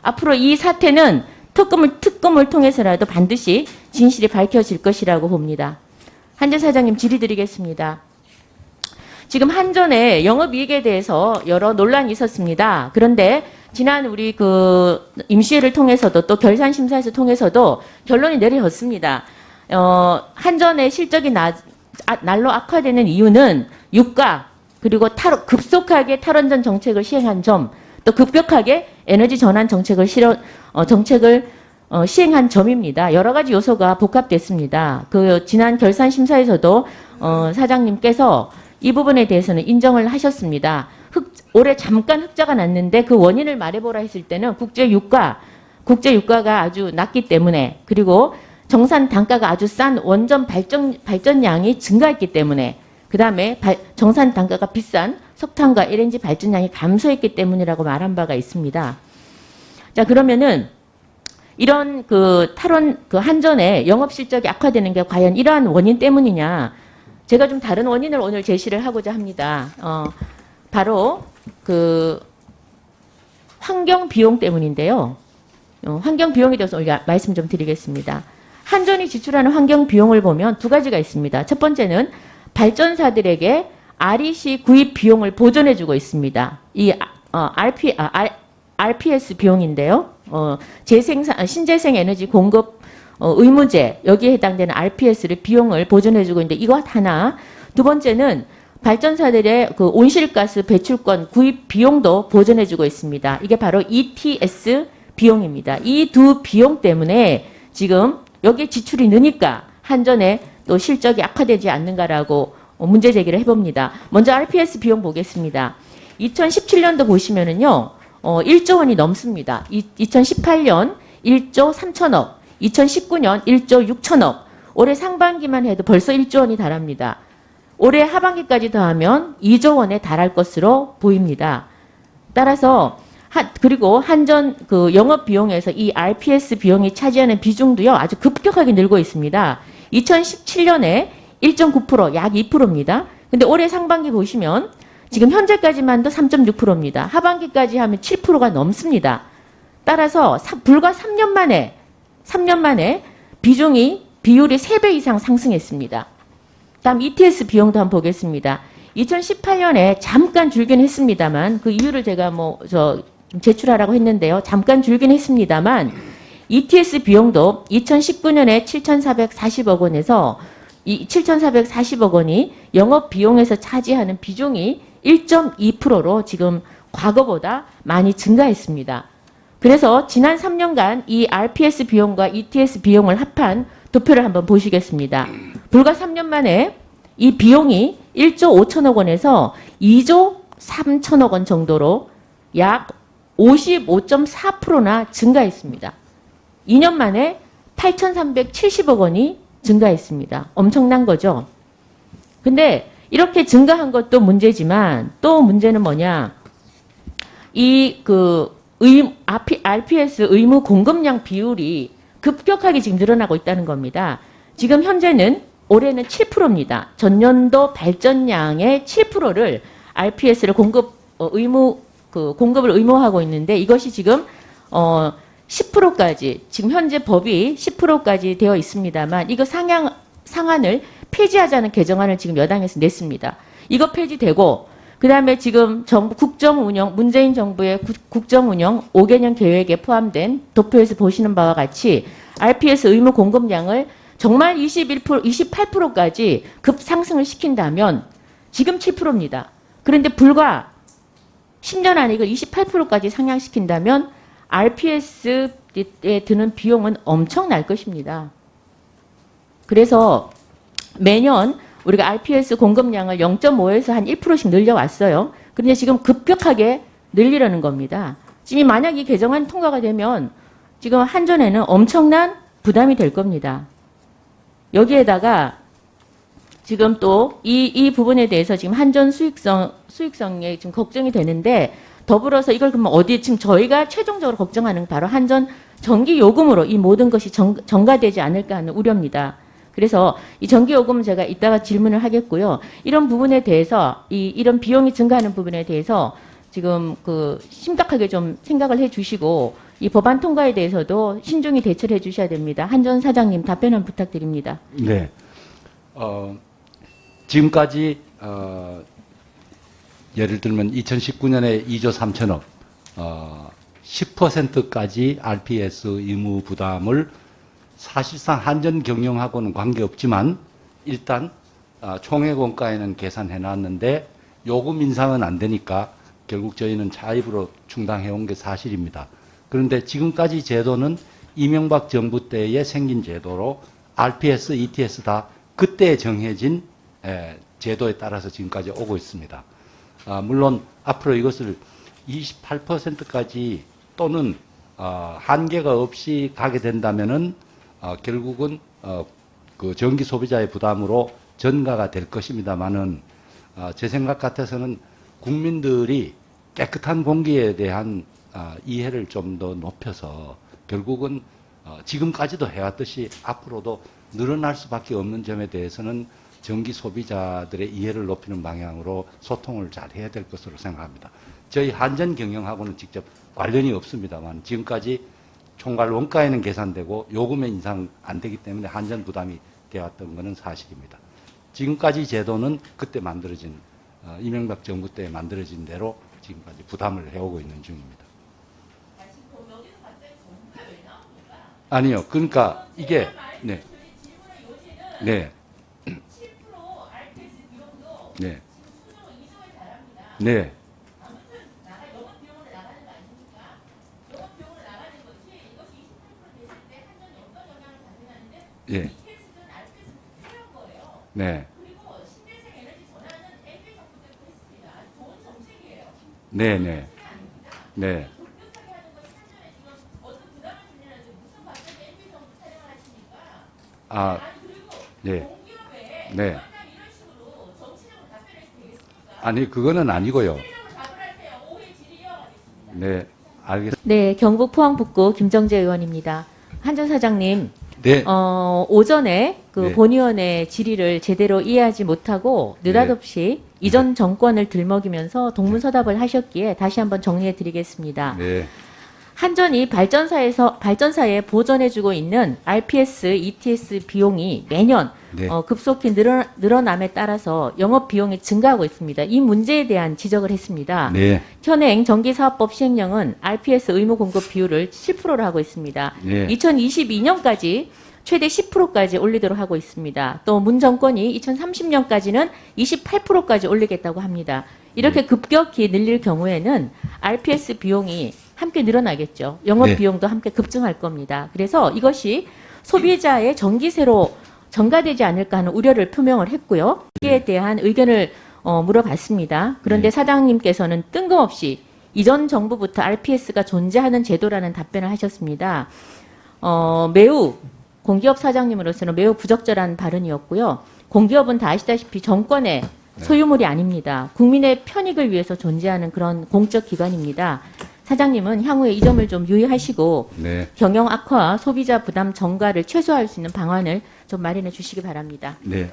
앞으로 이 사태는 특검을 통해서라도 반드시 진실이 밝혀질 것이라고 봅니다. 한전 사장님 질의드리겠습니다. 지금 한전의 영업이익에 대해서 여러 논란이 있었습니다. 그런데 지난 우리 임시회를 통해서도 또 결산심사에서 통해서도 결론이 내려졌습니다. 한전의 실적이 날로 악화되는 이유는 유가 그리고 급속하게 탈원전 정책을 시행한 점, 또 급격하게 에너지 전환 정책을 시행한 점입니다. 여러 가지 요소가 복합됐습니다. 지난 결산심사에서도 사장님께서 이 부분에 대해서는 인정을 하셨습니다. 올해 잠깐 흑자가 났는데 그 원인을 말해보라 했을 때는 국제 유가가 아주 낮기 때문에, 그리고 정산 단가가 아주 싼 원전 발전량이 증가했기 때문에, 그 다음에 정산 단가가 비싼 석탄과 LNG 발전량이 감소했기 때문이라고 말한 바가 있습니다. 자, 그러면은 이런 한전의 영업 실적이 악화되는 게 과연 이러한 원인 때문이냐? 제가 좀 다른 원인을 오늘 제시를 하고자 합니다. 바로 환경 비용 때문인데요. 환경 비용에 대해서 우리가 말씀 좀 드리겠습니다. 한전이 지출하는 환경 비용을 보면 두 가지가 있습니다. 첫 번째는 발전사들에게 REC 구입 비용을 보전해주고 있습니다. 이 RPS 비용인데요. 신재생 에너지 공급 의무제, 여기에 해당되는 RPS를 비용을 보전해주고 있는데 이것 하나. 두 번째는 발전사들의 온실가스 배출권 구입 비용도 보전해주고 있습니다. 이게 바로 ETS 비용입니다. 이 두 비용 때문에 지금 여기에 지출이 느니까 한전의 또 실적이 악화되지 않는가라고 문제 제기를 해봅니다. 먼저 RPS 비용 보겠습니다. 2017년도 보시면은요, 1조 원이 넘습니다. 2018년 1조 3천억, 2019년 1조 6천억, 올해 상반기만 해도 벌써 1조 원이 달합니다. 올해 하반기까지 더하면 2조 원에 달할 것으로 보입니다. 따라서 그리고 한전 영업 비용에서 이 RPS 비용이 차지하는 비중도요, 아주 급격하게 늘고 있습니다. 2017년에 1.9%, 약 2%입니다. 근데 올해 상반기 보시면 지금 현재까지만도 3.6%입니다. 하반기까지 하면 7%가 넘습니다. 따라서 불과 3년 만에 비율이 3배 이상 상승했습니다. 다음 ETS 비용도 한번 보겠습니다. 2018년에 잠깐 줄긴 했습니다만, 그 이유를 제가 제출하라고 했는데요. 잠깐 줄긴 했습니다만, ETS 비용도 2019년에 7,440억 원에서 7,440억 원이 영업 비용에서 차지하는 비중이 1.2%로 지금 과거보다 많이 증가했습니다. 그래서 지난 3년간 이 RPS 비용과 ETS 비용을 합한 도표를 한번 보시겠습니다. 불과 3년 만에 이 비용이 1조 5천억 원에서 2조 3천억 원 정도로 약 55.4%나 증가했습니다. 2년 만에 8,370억 원이 증가했습니다. 엄청난 거죠. 근데 이렇게 증가한 것도 문제지만 또 문제는 뭐냐? RPS 의무 공급량 비율이 급격하게 지금 늘어나고 있다는 겁니다. 지금 현재는 올해는 7%입니다. 전년도 발전량의 7%를 RPS를 공급을 의무화하고 있는데 이것이 지금 10%까지, 지금 현재 법이 10%까지 되어 있습니다만 이거 상한을 폐지하자는 개정안을 지금 여당에서 냈습니다. 이거 폐지되고 그 다음에 지금 문재인 정부의 국정운영 5개년 계획에 포함된 도표에서 보시는 바와 같이 RPS 의무 공급량을 정말 28%까지 급상승을 시킨다면 지금 7%입니다. 그런데 불과 10년 안에 이걸 28%까지 상향시킨다면 RPS에 드는 비용은 엄청날 것입니다. 그래서 매년 우리가 RPS 공급량을 0.5에서 한 1%씩 늘려왔어요. 그런데 지금 급격하게 늘리려는 겁니다. 지금 만약 이 개정안 통과가 되면 지금 한전에는 엄청난 부담이 될 겁니다. 여기에다가 지금 또 이 부분에 대해서 지금 한전 수익성에 지금 걱정이 되는데 더불어서 이걸 그러면 지금 저희가 최종적으로 걱정하는 바로 한전 전기 요금으로 이 모든 것이 전가되지 않을까 하는 우려입니다. 그래서 이 전기 요금은 제가 이따가 질문을 하겠고요. 이런 부분에 대해서 이런 비용이 증가하는 부분에 대해서 지금 그 심각하게 좀 생각을 해주시고 이 법안 통과에 대해서도 신중히 대처를 해주셔야 됩니다. 한전 사장님 답변 한 부탁드립니다. 네. 지금까지 예를 들면 2019년에 2조 3천억 10%까지 RPS 의무 부담을 사실상 한전 경영하고는 관계없지만 일단 총액 원가에는 계산해 놨는데 요금 인상은 안 되니까 결국 저희는 자입으로 충당해 온 게 사실입니다. 그런데 지금까지 제도는 이명박 정부 때에 생긴 제도로 RPS, ETS 다 그때 정해진 제도에 따라서 지금까지 오고 있습니다. 물론 앞으로 이것을 28%까지 또는 한계가 없이 가게 된다면은 결국은 그 전기 소비자의 부담으로 전가가 될 것입니다만은 제 생각 같아서는 국민들이 깨끗한 공기에 대한 이해를 좀 더 높여서 결국은 지금까지도 해왔듯이 앞으로도 늘어날 수밖에 없는 점에 대해서는 전기 소비자들의 이해를 높이는 방향으로 소통을 잘 해야 될 것으로 생각합니다. 저희 한전 경영하고는 직접 관련이 없습니다만 지금까지 총괄 원가에는 계산되고 요금에 인상 안 되기 때문에 한전 부담이 되었던 것은 사실입니다. 지금까지 제도는 그때 만들어진 이명박 정부 때 만들어진 대로 지금까지 부담을 해오고 있는 중입니다. 아니요. 그러니까 이게 네. 네. 네. 네. 예. 네. 네, 네. 네. 아, 네. 네. 아니, 그거는 아니고요. 네, 알겠습니다. 네, 경북 포항북구 김정재 의원입니다. 한전 사장님, 네. 오전에 그 네. 본의원의 질의를 제대로 이해하지 못하고 느닷없이 이전 정권을 들먹이면서 동문서답을 하셨기에 다시 한번 정리해 드리겠습니다. 네. 한전이 발전사에 보전해주고 있는 RPS, ETS 비용이 매년 네. 급속히 늘어남에 따라서 영업 비용이 증가하고 있습니다. 이 문제에 대한 지적을 했습니다. 네. 현행 전기사업법 시행령은 RPS 의무 공급 비율을 7%로 하고 있습니다. 네. 2022년까지 최대 10%까지 올리도록 하고 있습니다. 또 문 정권이 2030년까지는 28%까지 올리겠다고 합니다. 이렇게 급격히 늘릴 경우에는 RPS 비용이 함께 늘어나겠죠. 영업 네. 비용도 함께 급증할 겁니다. 그래서 이것이 소비자의 전기세로 전가되지 않을까 하는 우려를 표명을 했고요. 이에 대한 의견을 물어봤습니다. 그런데 네. 사장님께서는 뜬금없이 이전 정부부터 RPS가 존재하는 제도라는 답변을 하셨습니다. 매우 공기업 사장님으로서는 매우 부적절한 발언이었고요. 공기업은 다 아시다시피 정권의 소유물이 아닙니다. 국민의 편익을 위해서 존재하는 그런 공적 기관입니다. 사장님은 향후에 이 점을 좀 유의하시고 네. 경영 악화와 소비자 부담 전가를 최소화할 수 있는 방안을 좀 마련해 주시기 바랍니다. 네.